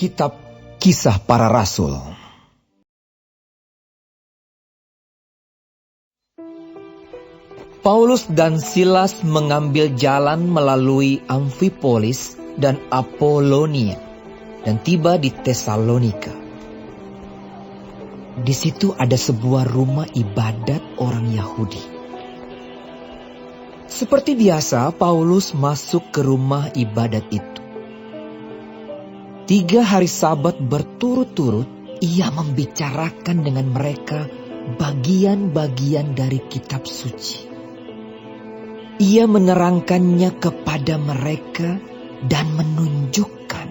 Kitab Kisah Para Rasul. Paulus dan Silas mengambil jalan melalui Amfipolis dan Apolonia dan tiba di Tesalonika. Di situ ada sebuah rumah ibadat orang Yahudi. Seperti biasa, Paulus masuk ke rumah ibadat itu. 3 hari Sabat berturut-turut, ia membicarakan dengan mereka bagian-bagian dari kitab suci. Ia menerangkannya kepada mereka dan menunjukkan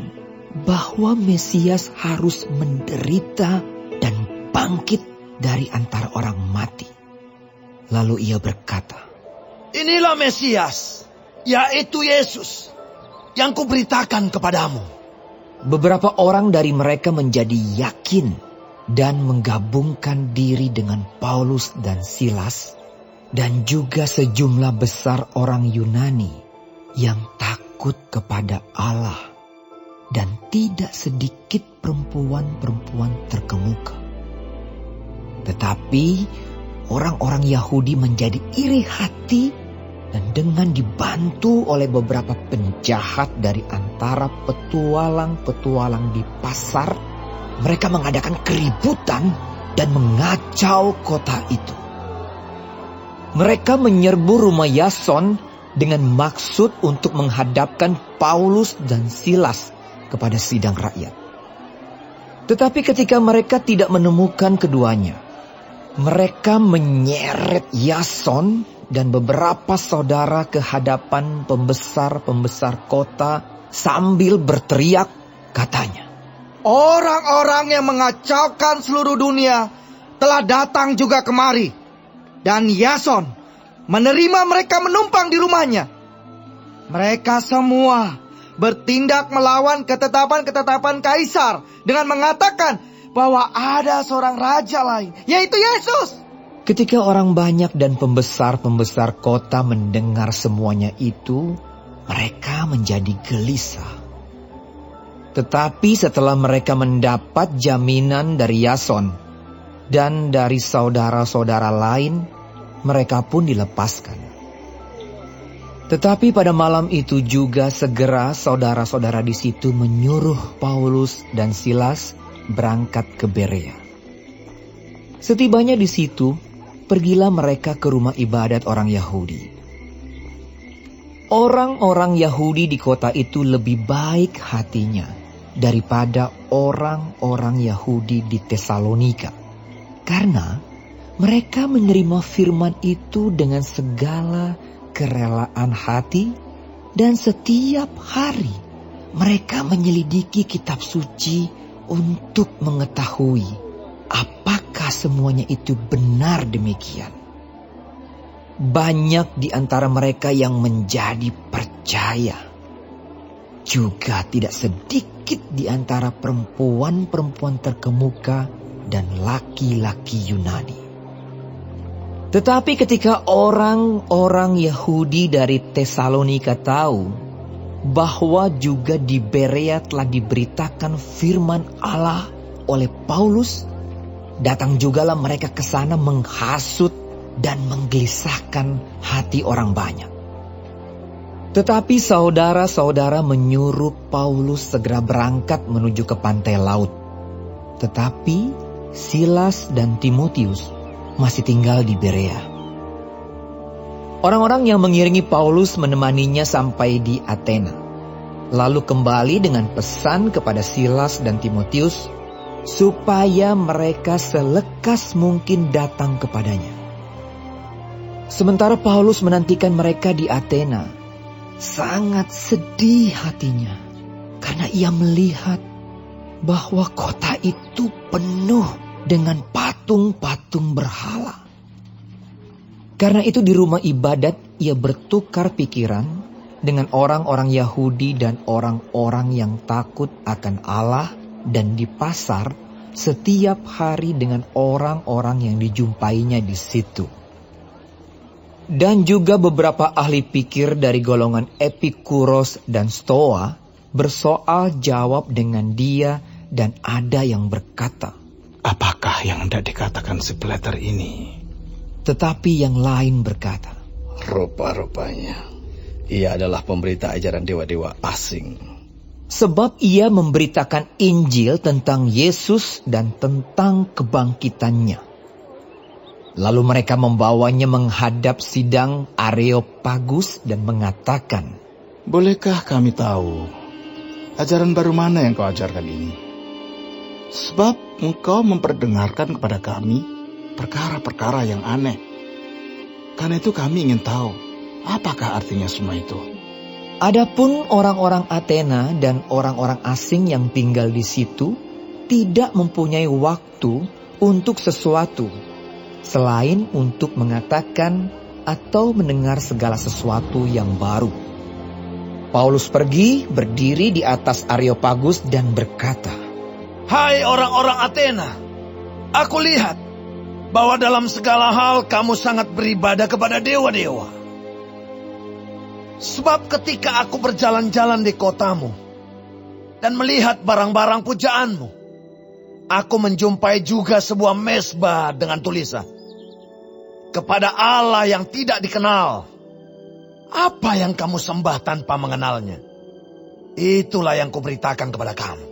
bahwa Mesias harus menderita dan bangkit dari antara orang mati. Lalu ia berkata, "Inilah Mesias, yaitu Yesus, yang kuberitakan kepadamu." Beberapa orang dari mereka menjadi yakin dan menggabungkan diri dengan Paulus dan Silas, dan juga sejumlah besar orang Yunani yang takut kepada Allah, dan tidak sedikit perempuan-perempuan terkemuka. Tetapi orang-orang Yahudi menjadi iri hati, dan dengan dibantu oleh beberapa penjahat dari antara petualang-petualang di pasar, mereka mengadakan keributan dan mengacau kota itu. Mereka menyerbu rumah Yason dengan maksud untuk menghadapkan Paulus dan Silas kepada sidang rakyat. Tetapi ketika mereka tidak menemukan keduanya, mereka menyeret Yason dan beberapa saudara ke hadapan pembesar-pembesar kota sambil berteriak, katanya, "Orang-orang yang mengacaukan seluruh dunia telah datang juga kemari, dan Yason menerima mereka menumpang di rumahnya. Mereka semua bertindak melawan ketetapan-ketetapan Kaisar dengan mengatakan bahwa ada seorang raja lain, yaitu Yesus." Ketika orang banyak dan pembesar-pembesar kota mendengar semuanya itu, mereka menjadi gelisah. Tetapi setelah mereka mendapat jaminan dari Yason dan dari saudara-saudara lain, mereka pun dilepaskan. Tetapi pada malam itu juga segera saudara-saudara di situ menyuruh Paulus dan Silas berangkat ke Berea. Setibanya di situ, pergilah mereka ke rumah ibadat orang Yahudi. Orang-orang Yahudi di kota itu lebih baik hatinya daripada orang-orang Yahudi di Tesalonika, karena mereka menerima firman itu dengan segala kerelaan hati, dan setiap hari mereka menyelidiki kitab suci untuk mengetahui apakah semuanya itu benar demikian. Banyak di antara mereka yang menjadi percaya. Juga tidak sedikit di antara perempuan-perempuan terkemuka dan laki-laki Yunani. Tetapi ketika orang-orang Yahudi dari Tesalonika tahu bahwa juga di Berea telah diberitakan firman Allah oleh Paulus, datang jugalah mereka ke sana menghasut dan menggelisahkan hati orang banyak. Tetapi saudara-saudara menyuruh Paulus segera berangkat menuju ke pantai laut. Tetapi Silas dan Timotius masih tinggal di Berea. Orang-orang yang mengiringi Paulus menemaninya sampai di Athena, lalu kembali dengan pesan kepada Silas dan Timotius supaya mereka selekas mungkin datang kepadanya. Sementara Paulus menantikan mereka di Athena, sangat sedih hatinya karena ia melihat bahwa kota itu penuh dengan patung-patung berhala. Karena itu di rumah ibadat ia bertukar pikiran dengan orang-orang Yahudi dan orang-orang yang takut akan Allah, dan di pasar setiap hari dengan orang-orang yang dijumpainya di situ. Dan juga beberapa ahli pikir dari golongan Epikuros dan Stoa bersoal jawab dengan dia, dan ada yang berkata, "Apakah yang hendak dikatakan si Plater ini?" Tetapi yang lain berkata, "Rupa-rupanya ia adalah pemberita ajaran dewa-dewa asing." Sebab ia memberitakan Injil tentang Yesus dan tentang kebangkitannya. Lalu mereka membawanya menghadap sidang Areopagus dan mengatakan, "Bolehkah kami tahu ajaran baru mana yang kau ajarkan ini? Sebab engkau memperdengarkan kepada kami perkara-perkara yang aneh. Karena itu kami ingin tahu, apakah artinya semua itu?" Adapun orang-orang Athena dan orang-orang asing yang tinggal di situ tidak mempunyai waktu untuk sesuatu selain untuk mengatakan atau mendengar segala sesuatu yang baru. Paulus pergi berdiri di atas Areopagus dan berkata, "Hai orang-orang Athena, aku lihat bahwa dalam segala hal kamu sangat beribadah kepada dewa-dewa. Sebab ketika aku berjalan-jalan di kotamu dan melihat barang-barang pujaanmu, aku menjumpai juga sebuah mezbah dengan tulisan, 'Kepada Allah yang tidak dikenal.' Apa yang kamu sembah tanpa mengenalnya? Itulah yang kuberitakan kepada kamu.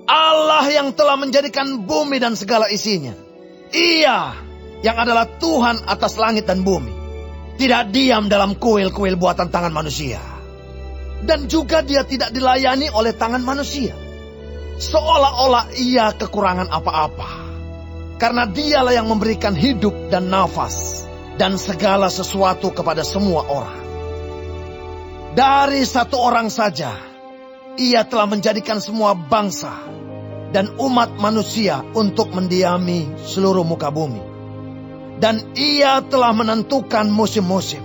Allah yang telah menjadikan bumi dan segala isinya. Ia yang adalah Tuhan atas langit dan bumi. Tidak diam dalam kuil-kuil buatan tangan manusia. Dan juga dia tidak dilayani oleh tangan manusia. Seolah-olah ia kekurangan apa-apa. Karena dialah yang memberikan hidup dan nafas dan segala sesuatu kepada semua orang. Dari satu orang saja, ia telah menjadikan semua bangsa dan umat manusia untuk mendiami seluruh muka bumi. Dan ia telah menentukan musim-musim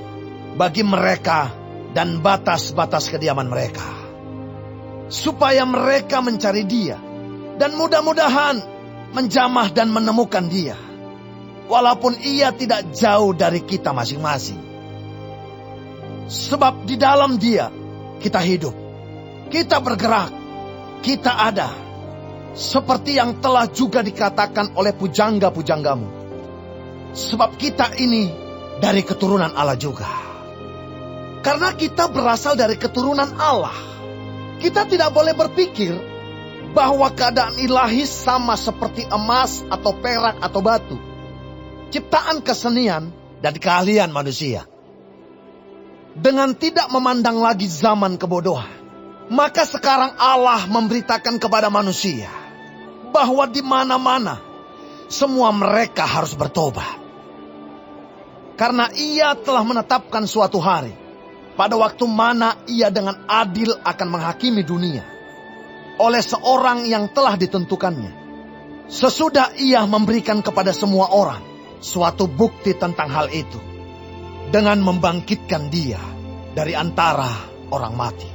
bagi mereka dan batas-batas kediaman mereka, supaya mereka mencari dia dan mudah-mudahan menjamah dan menemukan dia, walaupun ia tidak jauh dari kita masing-masing. Sebab di dalam dia kita hidup, kita bergerak, kita ada, seperti yang telah juga dikatakan oleh pujangga-pujanggamu. Sebab kita ini dari keturunan Allah juga. Karena kita berasal dari keturunan Allah, kita tidak boleh berpikir bahwa keadaan ilahi sama seperti emas atau perak atau batu, ciptaan kesenian dan keahlian manusia. Dengan tidak memandang lagi zaman kebodohan, maka sekarang Allah memberitakan kepada manusia bahwa di mana-mana semua mereka harus bertobat. Karena ia telah menetapkan suatu hari, pada waktu mana ia dengan adil akan menghakimi dunia, oleh seorang yang telah ditentukannya. Sesudah ia memberikan kepada semua orang suatu bukti tentang hal itu, dengan membangkitkan dia dari antara orang mati.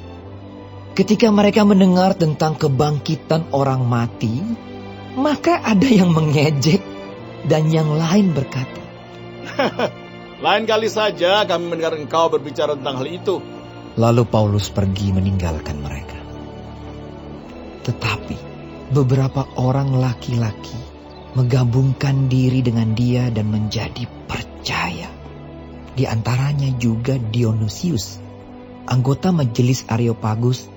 Ketika mereka mendengar tentang kebangkitan orang mati, maka ada yang mengejek dan yang lain berkata, "Lain kali saja kami mendengar engkau berbicara tentang hal itu." Lalu Paulus pergi meninggalkan mereka. Tetapi beberapa orang laki-laki menggabungkan diri dengan dia dan menjadi percaya. Di antaranya juga Dionysius, anggota majelis Areopagus,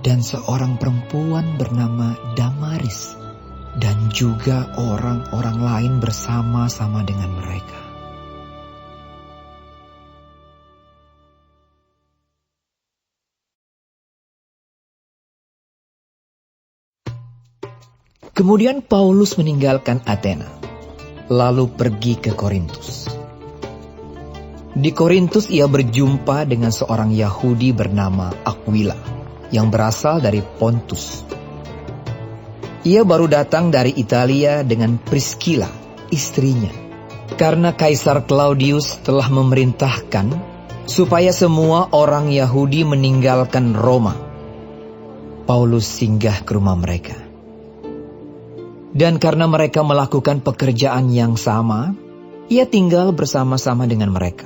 dan seorang perempuan bernama Damaris, dan juga orang-orang lain bersama-sama dengan mereka. Kemudian Paulus meninggalkan Athena, lalu pergi ke Korintus. Di Korintus ia berjumpa dengan seorang Yahudi bernama Aquila, yang berasal dari Pontus. Ia baru datang dari Italia dengan Priscilla, istrinya, karena Kaisar Claudius telah memerintahkan supaya semua orang Yahudi meninggalkan Roma. Paulus singgah ke rumah mereka. Dan karena mereka melakukan pekerjaan yang sama, ia tinggal bersama-sama dengan mereka.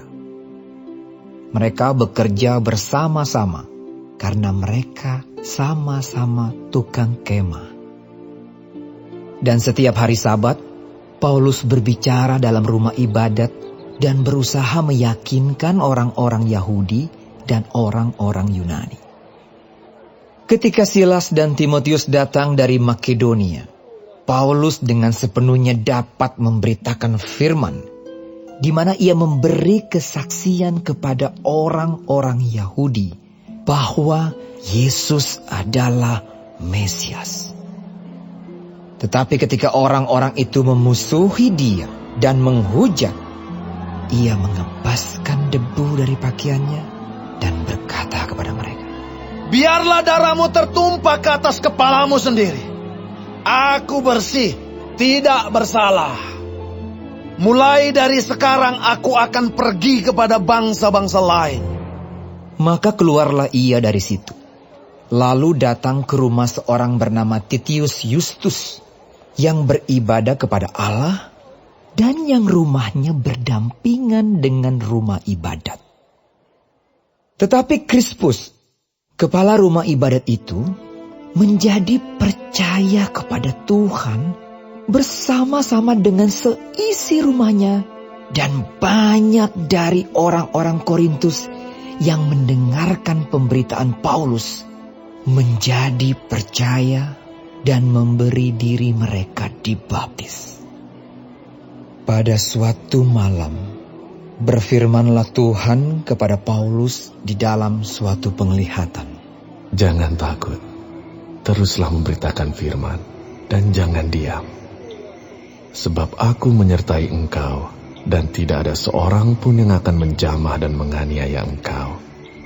Mereka bekerja bersama-sama karena mereka sama-sama tukang kemah. Dan setiap hari Sabat, Paulus berbicara dalam rumah ibadat dan berusaha meyakinkan orang-orang Yahudi dan orang-orang Yunani. Ketika Silas dan Timotius datang dari Makedonia, Paulus dengan sepenuhnya dapat memberitakan firman, di mana ia memberi kesaksian kepada orang-orang Yahudi bahwa Yesus adalah Mesias. Tetapi ketika orang-orang itu memusuhi dia dan menghujat, ia mengebaskan debu dari pakaiannya dan berkata kepada mereka, "Biarlah darahmu tertumpah ke atas kepalamu sendiri. Aku bersih, tidak bersalah. Mulai dari sekarang aku akan pergi kepada bangsa-bangsa lain." Maka keluarlah ia dari situ, lalu datang ke rumah seorang bernama Titius Justus, yang beribadah kepada Allah dan yang rumahnya berdampingan dengan rumah ibadat. Tetapi Krispus, kepala rumah ibadat itu, menjadi percaya kepada Tuhan bersama-sama dengan seisi rumahnya, dan banyak dari orang-orang Korintus yang mendengarkan pemberitaan Paulus menjadi percaya dan memberi diri mereka dibaptis. Pada suatu malam, berfirmanlah Tuhan kepada Paulus di dalam suatu penglihatan. "Jangan takut, teruslah memberitakan firman, dan jangan diam. Sebab aku menyertai engkau, dan tidak ada seorang pun yang akan menjamah dan menganiaya engkau,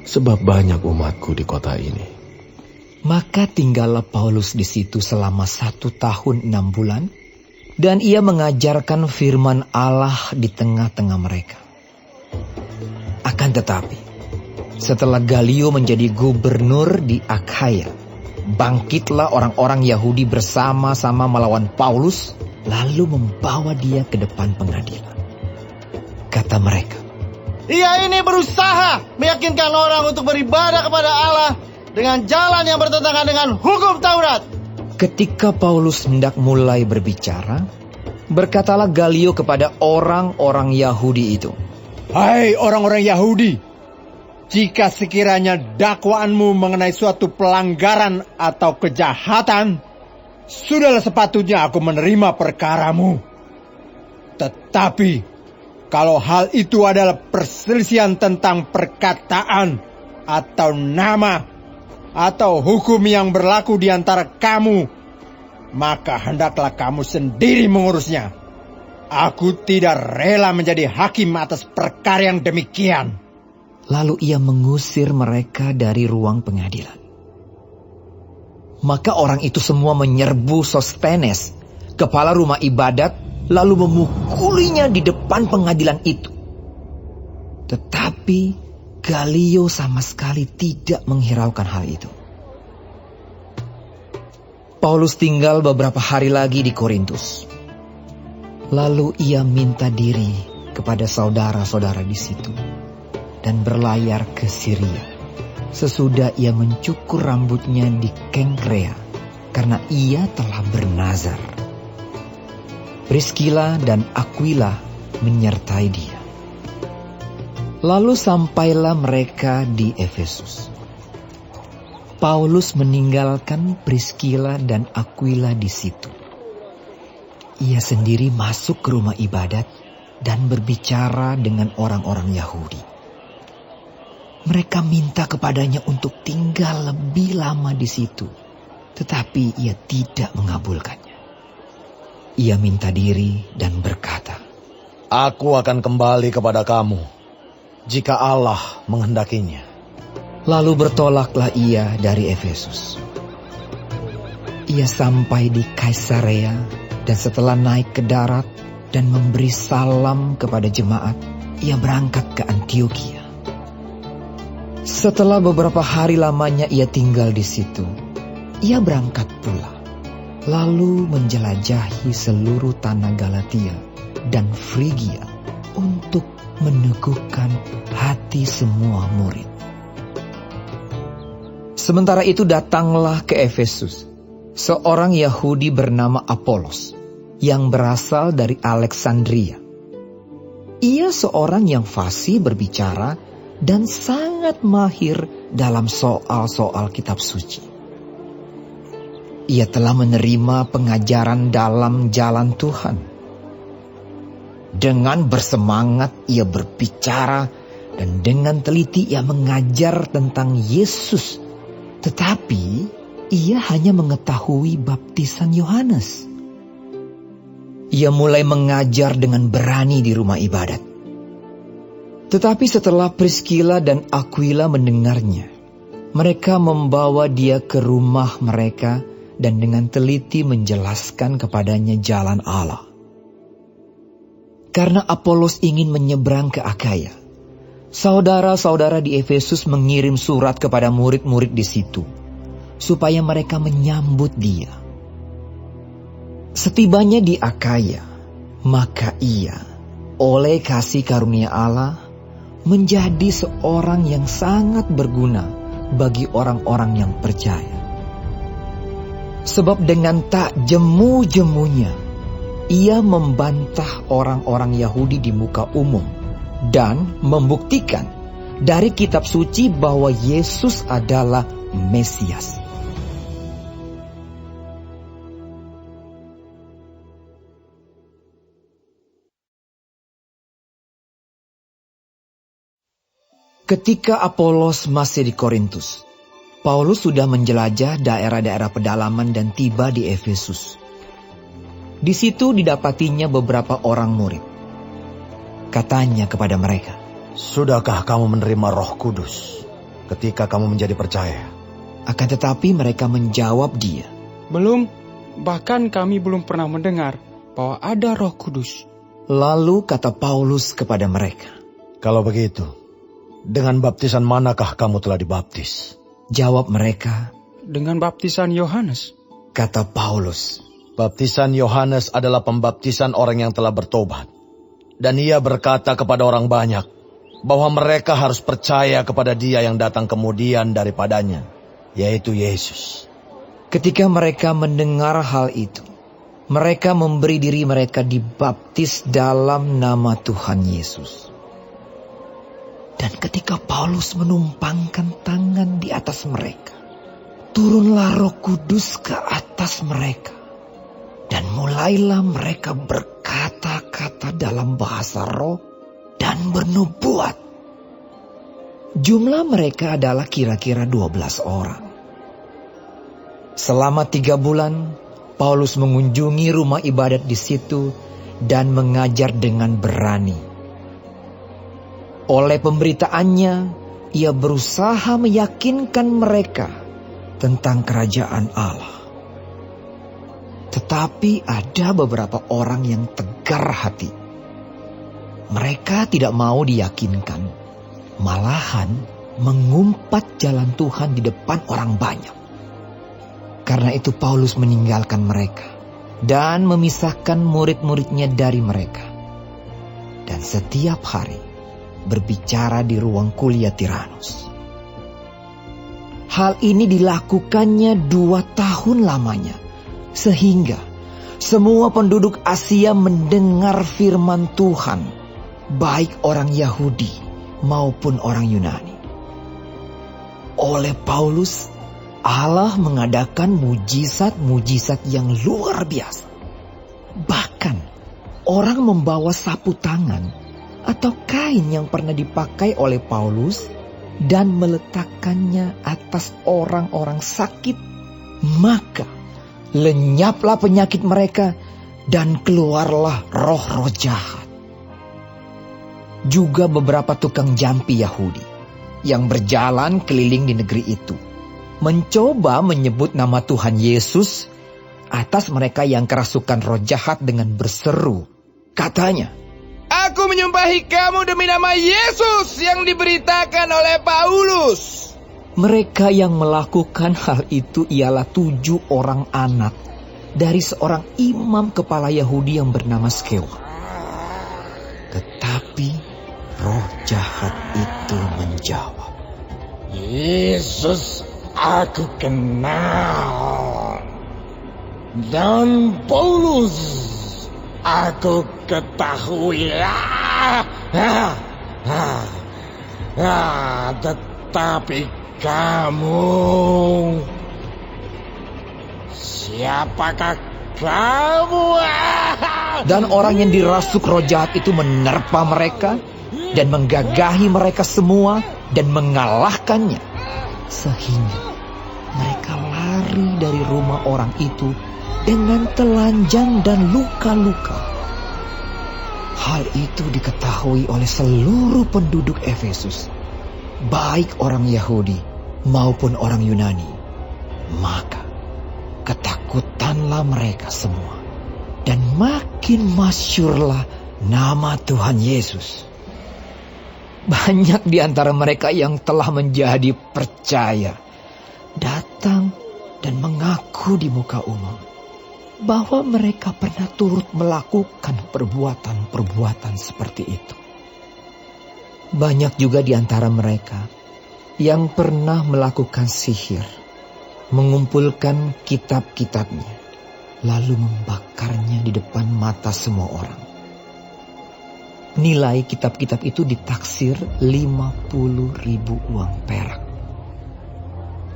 sebab banyak umatku di kota ini." Maka tinggallah Paulus di situ selama 1 tahun 6 bulan, dan ia mengajarkan firman Allah di tengah-tengah mereka. Akan tetapi, setelah Galio menjadi gubernur di Akhaya, bangkitlah orang-orang Yahudi bersama-sama melawan Paulus, lalu membawa dia ke depan pengadilan. Kata mereka, Ia ini berusaha meyakinkan orang untuk beribadah kepada Allah dengan jalan yang bertentangan dengan hukum Taurat. Ketika Paulus hendak mulai berbicara, berkatalah Galio kepada orang-orang Yahudi itu, "Hai orang-orang Yahudi, jika sekiranya dakwaanmu mengenai suatu pelanggaran atau kejahatan, sudahlah sepatutnya aku menerima perkaramu. Tetapi kalau hal itu adalah perselisihan tentang perkataan atau nama atau hukum yang berlaku di antara kamu, maka hendaklah kamu sendiri mengurusnya. Aku tidak rela menjadi hakim atas perkara yang demikian." Lalu ia mengusir mereka dari ruang pengadilan. Maka orang itu semua menyerbu Sostenes, kepala rumah ibadat, lalu memukulinya di depan pengadilan itu. Tetapi Galio sama sekali tidak menghiraukan hal itu. Paulus tinggal beberapa hari lagi di Korintus. Lalu ia minta diri kepada saudara-saudara di situ dan berlayar ke Syria. Sesudah ia mencukur rambutnya di Kengkrea karena ia telah bernazar. Priscilla dan Aquila menyertai dia. Lalu sampailah mereka di Efesus. Paulus meninggalkan Priscilla dan Aquila di situ. Ia sendiri masuk ke rumah ibadat dan berbicara dengan orang-orang Yahudi. Mereka minta kepadanya untuk tinggal lebih lama di situ, tetapi ia tidak mengabulkannya. Ia minta diri dan berkata, "Aku akan kembali kepada kamu jika Allah menghendakinya." Lalu bertolaklah ia dari Efesus. Ia sampai di Kaisarea dan setelah naik ke darat dan memberi salam kepada jemaat, ia berangkat ke Antiokhia. Setelah beberapa hari lamanya ia tinggal di situ, ia berangkat pula, lalu menjelajahi seluruh tanah Galatia dan Frigia untuk meneguhkan hati semua murid. Sementara itu datanglah ke Efesus seorang Yahudi bernama Apolos yang berasal dari Alexandria. Ia seorang yang fasih berbicara dan sangat mahir dalam soal-soal kitab suci. Ia telah menerima pengajaran dalam jalan Tuhan. Dengan bersemangat ia berbicara dan dengan teliti ia mengajar tentang Yesus. Tetapi ia hanya mengetahui baptisan Yohanes. Ia mulai mengajar dengan berani di rumah ibadat. Tetapi setelah Priscilla dan Aquila mendengarnya, mereka membawa dia ke rumah mereka dan dengan teliti menjelaskan kepadanya jalan Allah. Karena Apolos ingin menyeberang ke Akaya, saudara-saudara di Efesus mengirim surat kepada murid-murid di situ, supaya mereka menyambut dia. Setibanya di Akaya, maka ia, oleh kasih karunia Allah, menjadi seorang yang sangat berguna bagi orang-orang yang percaya. Sebab dengan tak jemu-jemunya, ia membantah orang-orang Yahudi di muka umum dan membuktikan dari kitab suci bahwa Yesus adalah Mesias. Ketika Apolos masih di Korintus, Paulus sudah menjelajah daerah-daerah pedalaman dan tiba di Efesus. Di situ didapatinya beberapa orang murid. Katanya kepada mereka, "Sudahkah kamu menerima Roh Kudus ketika kamu menjadi percaya?" Akan tetapi mereka menjawab dia, "Belum, bahkan kami belum pernah mendengar bahwa ada Roh Kudus." Lalu kata Paulus kepada mereka, "Kalau begitu, dengan baptisan manakah kamu telah dibaptis?" Jawab mereka, "Dengan baptisan Yohanes." Kata Paulus, "Baptisan Yohanes adalah pembaptisan orang yang telah bertobat. Dan ia berkata kepada orang banyak bahwa mereka harus percaya kepada Dia yang datang kemudian daripadanya, yaitu Yesus." Ketika mereka mendengar hal itu, mereka memberi diri mereka dibaptis dalam nama Tuhan Yesus. Dan ketika Paulus menumpangkan tangan di atas mereka, turunlah Roh Kudus ke atas mereka. Dan mulailah mereka berkata-kata dalam bahasa roh dan bernubuat. Jumlah mereka adalah kira-kira 12 orang. Selama 3 bulan, Paulus mengunjungi rumah ibadat di situ dan mengajar dengan berani. Oleh pemberitaannya, ia berusaha meyakinkan mereka tentang kerajaan Allah. Tetapi ada beberapa orang yang tegar hati. Mereka tidak mau diyakinkan, malahan mengumpat jalan Tuhan di depan orang banyak. Karena itu Paulus meninggalkan mereka dan memisahkan murid-muridnya dari mereka. Dan setiap hari berbicara di ruang kuliah Tiranus. Hal ini dilakukannya 2 tahun lamanya. Sehingga semua penduduk Asia mendengar firman Tuhan, baik orang Yahudi maupun orang Yunani. Oleh Paulus, Allah mengadakan mujizat-mujizat yang luar biasa. Bahkan orang membawa sapu tangan atau kain yang pernah dipakai oleh Paulus dan meletakkannya atas orang-orang sakit, maka lenyaplah penyakit mereka dan keluarlah roh-roh jahat. Juga beberapa tukang jampi Yahudi yang berjalan keliling di negeri itu mencoba menyebut nama Tuhan Yesus atas mereka yang kerasukan roh jahat dengan berseru. Katanya, "Aku menyumpahi kamu demi nama Yesus yang diberitakan oleh Paulus." Mereka yang melakukan hal itu ialah 7 orang anak dari seorang imam kepala Yahudi yang bernama Skewa. Tetapi roh jahat itu menjawab, "Yesus aku kenal. Dan Paulus aku ketahui. Tetapi kamu, siapakah kamu? Dan orang yang dirasuk roh jahat itu menerpa mereka dan menggagahi mereka semua dan mengalahkannya. Sehingga mereka lari dari rumah orang itu dengan telanjang dan luka-luka. Hal itu diketahui oleh seluruh penduduk Efesus, baik orang Yahudi maupun orang Yunani. Maka ketakutanlah mereka semua, dan makin masyhurlah nama Tuhan Yesus. Banyak di antara mereka yang telah menjadi percaya datang dan mengaku di muka umum bahwa mereka pernah turut melakukan perbuatan-perbuatan seperti itu. Banyak juga di antara mereka yang pernah melakukan sihir, mengumpulkan kitab-kitabnya, lalu membakarnya di depan mata semua orang. Nilai kitab-kitab itu ditaksir 50.000 uang perak.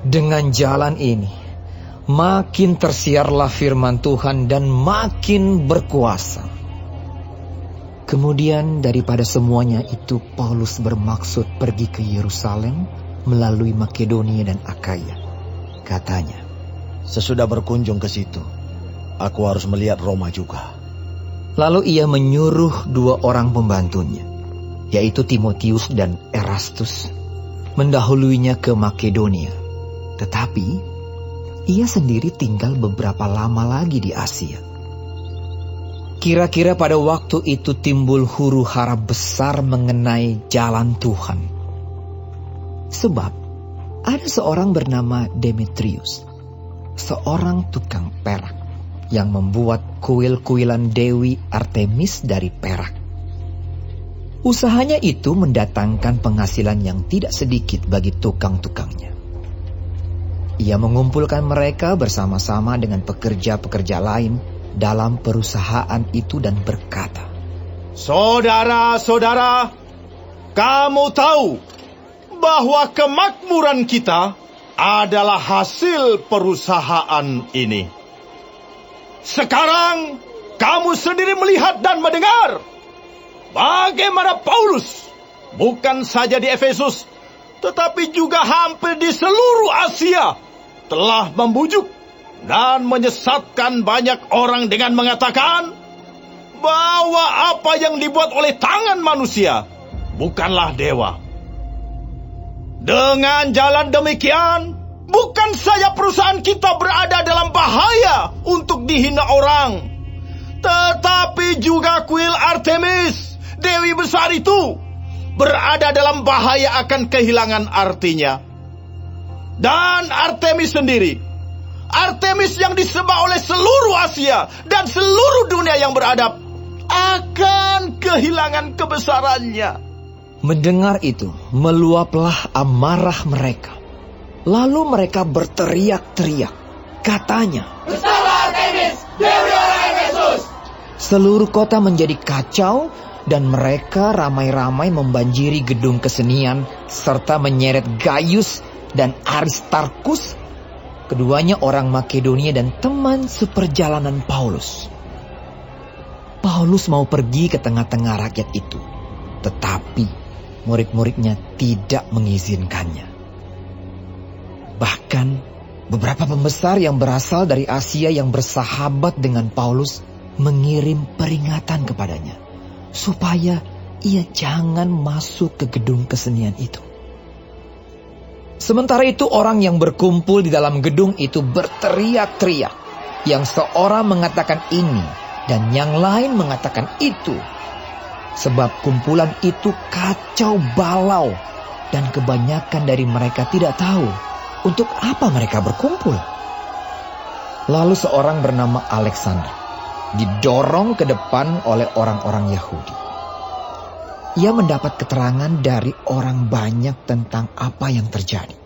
Dengan jalan ini, makin tersiarlah firman Tuhan dan makin berkuasa. Kemudian daripada semuanya itu, Paulus bermaksud pergi ke Yerusalem melalui Makedonia dan Akaya. Katanya, sesudah berkunjung ke situ, aku harus melihat Roma juga. Lalu ia menyuruh 2 orang pembantunya, yaitu Timotius dan Erastus, mendahuluinya ke Makedonia. Tetapi ia sendiri tinggal beberapa lama lagi di Asia. Kira-kira pada waktu itu timbul huru-hara besar mengenai jalan Tuhan. Sebab ada seorang bernama Demetrius, seorang tukang perak, yang membuat kuil-kuilan Dewi Artemis dari perak. Usahanya itu mendatangkan penghasilan yang tidak sedikit bagi tukang-tukangnya. Ia mengumpulkan mereka bersama-sama dengan pekerja-pekerja lain dalam perusahaan itu dan berkata, Saudara-saudara, kamu tahu bahwa kemakmuran kita adalah hasil perusahaan ini. Sekarang kamu sendiri melihat dan mendengar bagaimana Paulus bukan saja di Efesus, tetapi juga hampir di seluruh Asia telah membujuk dan menyesatkan banyak orang dengan mengatakan bahwa apa yang dibuat oleh tangan manusia bukanlah dewa. Dengan jalan demikian, bukan saja perusahaan kita berada dalam bahaya untuk dihina orang, tetapi juga kuil Artemis, dewi besar itu, berada dalam bahaya akan kehilangan artinya. Dan Artemis sendiri, Artemis yang disembah oleh seluruh Asia dan seluruh dunia yang beradab, akan kehilangan kebesarannya. Mendengar itu, meluaplah amarah mereka. Lalu mereka berteriak-teriak. Katanya, Bersalah Artemis, dewi orang Efesus! Seluruh kota menjadi kacau dan mereka ramai-ramai membanjiri gedung kesenian serta menyeret Gaius dan Aristarkus, keduanya orang Makedonia dan teman seperjalanan Paulus. Paulus mau pergi ke tengah-tengah rakyat itu, tetapi murid-muridnya tidak mengizinkannya. Bahkan beberapa pembesar yang berasal dari Asia yang bersahabat dengan Paulus mengirim peringatan kepadanya supaya ia jangan masuk ke gedung kesenian itu. Sementara itu orang yang berkumpul di dalam gedung itu berteriak-teriak. Yang seorang mengatakan ini dan yang lain mengatakan itu. Sebab kumpulan itu kacau balau dan kebanyakan dari mereka tidak tahu untuk apa mereka berkumpul. Lalu seorang bernama Alexander didorong ke depan oleh orang-orang Yahudi. Ia mendapat keterangan dari orang banyak tentang apa yang terjadi.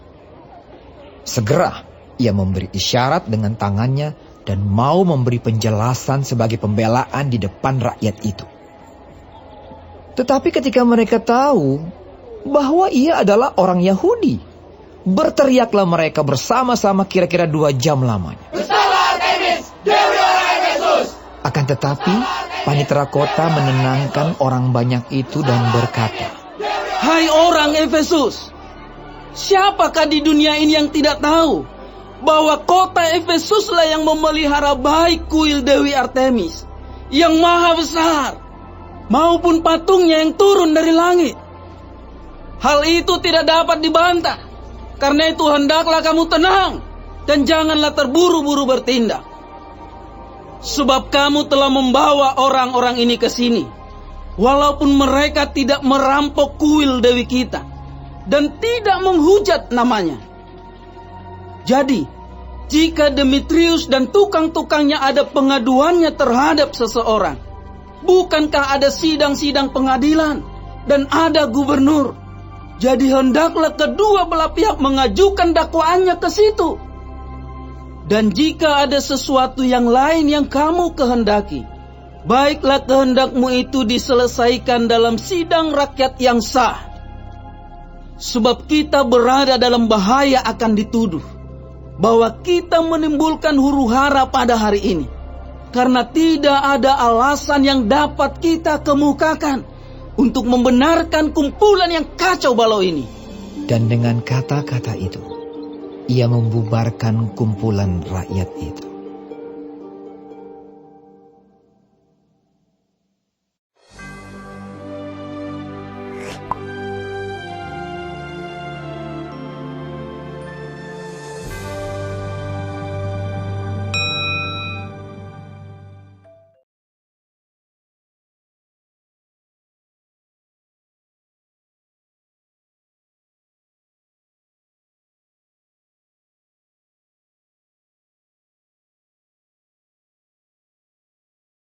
Segera ia memberi isyarat dengan tangannya dan mau memberi penjelasan sebagai pembelaan di depan rakyat itu. Tetapi ketika mereka tahu bahwa ia adalah orang Yahudi, berteriaklah mereka bersama-sama kira-kira 2 jam lamanya. Bersalah Artemis, Dewi orang Efesus! Akan tetapi panitera kota menenangkan orang banyak itu dan berkata, Hai orang Efesus, siapakah di dunia ini yang tidak tahu bahwa kota Efesuslah yang memelihara baik kuil Dewi Artemis yang maha besar, maupun patungnya yang turun dari langit. Hal itu tidak dapat dibantah. Karena itu hendaklah kamu tenang dan janganlah terburu-buru bertindak. Sebab kamu telah membawa orang-orang ini ke sini, walaupun mereka tidak merampok kuil Dewi kita dan tidak menghujat namanya. Jadi, jika Demetrius dan tukang-tukangnya ada pengaduannya terhadap seseorang, bukankah ada sidang-sidang pengadilan dan ada gubernur? Jadi hendaklah kedua belah pihak mengajukan dakwaannya ke situ. Dan jika ada sesuatu yang lain yang kamu kehendaki, baiklah kehendakmu itu diselesaikan dalam sidang rakyat yang sah. Sebab kita berada dalam bahaya akan dituduh bahwa kita menimbulkan huru-hara pada hari ini, karena tidak ada alasan yang dapat kita kemukakan untuk membenarkan kumpulan yang kacau balau ini. Dan dengan kata-kata itu, ia membubarkan kumpulan rakyat itu.